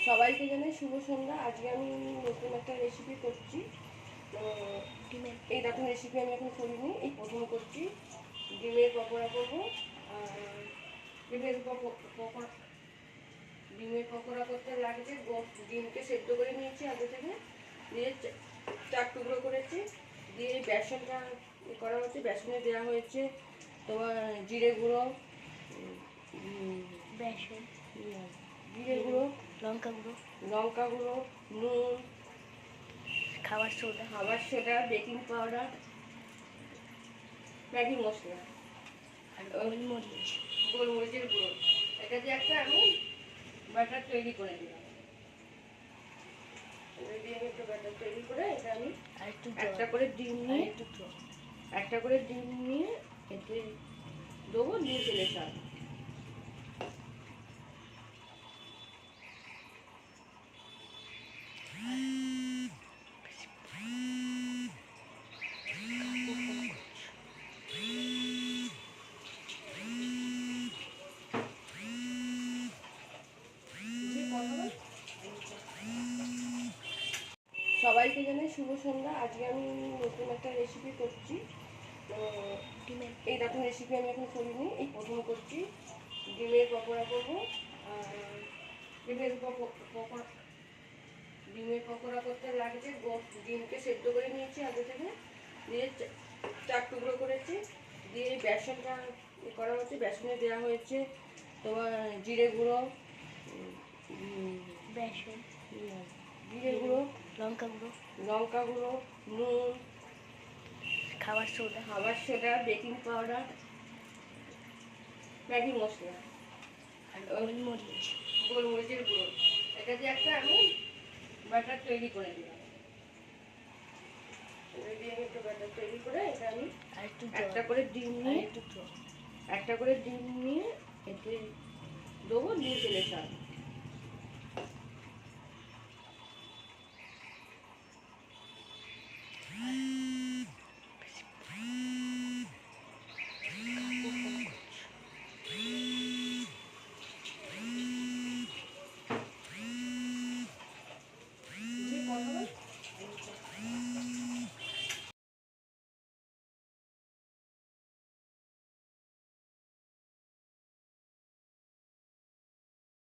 সবাইকে জানাই শুভ সন্ধ্যা। আজকে আমি নতুন একটা রেসিপি করছি। তো এই রকম রেসিপি আমি এখন করিনি, এই প্রথম করছি। ডিমের পকোড়া করবো। আর ডিমের পকোড়া ডিমের পকোড়া করতে লাগছে, ডিমকে সেদ্ধ করে নিয়েছি আগে থেকে, দিয়ে চার টুকরো করেছি, দিয়ে বেসনটা করা হচ্ছে। বেসনে দেওয়া হয়েছে তোমার জিরে গুঁড়ো, বেসন, জিরে গুঁড়ো, লঙ্কা গুঁড়ো, নুন, খাবার সোডা, বেকিং পাউডার, ম্যাগি মশলা আর গোলমরিচের গুঁড়ো। এটা দিয়ে একটা আমি ব্যাটার তৈরি করে দিলাম। এটা দিয়ে আমি একটা ব্যাটার তৈরি করে এটা আমি একটা করে ডিম নিয়ে এতে দেবো, দিয়ে তেলে ছাড়বো। সবাইকে জানাই শুভ সন্ধ্যা। আজকে আমি নতুন একটা রেসিপি করছি। তো এই রকম রেসিপি আমি এখন করিনি, এই প্রথম করছি। ডিমের পকোড়া করবো। আর ডিমের পকোড়া করতে লাগছে, ডিমকে সেদ্ধ করে নিয়েছি আগে থেকে, দিয়ে চার টুকরো করেছি, দিয়ে বেসনটা করা হচ্ছে। বেসনে দেওয়া হয়েছে তোমার জিরে গুঁড়ো, বেসন, জিরে গুঁড়ো, লঙ্কা গুঁড়ো, নুন, খাবার সোডা, বেকিং পাউডার, ম্যাগি মশলা আর গোলমরিচের গুঁড়ো। এটা দিয়ে একটা আমি ব্যাটার তৈরি করে দিলাম। এটা দিয়ে আমি একটা ব্যাটার তৈরি করে এটা আমি একটা করে ডিম নিয়ে এতে দেবো, দিয়ে তেলে ছাড়বো।